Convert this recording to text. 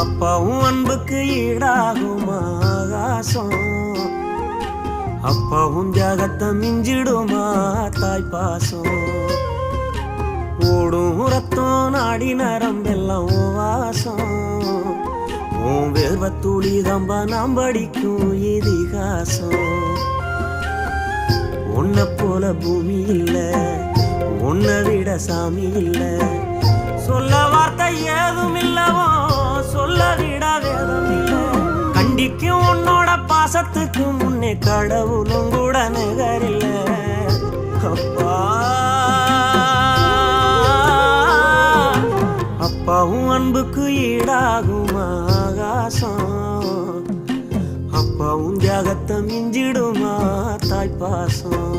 அப்பாவும் அன்புக்கு ஈடாகுமா ஆகாசம், அப்பாவும் தியாகத்தை மிஞ்சிடுமா தாய் பாசம். ஓடும் ரத்தம் நாடி நரம்பெல்லாம் ஓ வாசம், உன் வேர்வத்தூளி தம்ப நாம் படிக்கும் இதிகாசம். உன்னை போல பூமி இல்ல, உன்னை விட சாமி இல்ல, சொல்ல வார்த்தை ஏதும் இல்லவோ சொல்ல விட வேதம் இல்ல. கண்டிக்கும் உன்னோட பாசத்துக்கு முன்னே கடவுளும் கூட நிகரில்ல. அப்பா அப்பாவும் அன்புக்கு ஈடாகுமா ஆகாசம், அப்பாவும் தியாகத்தை மிஞ்சிடுமா தாய் பாசம்.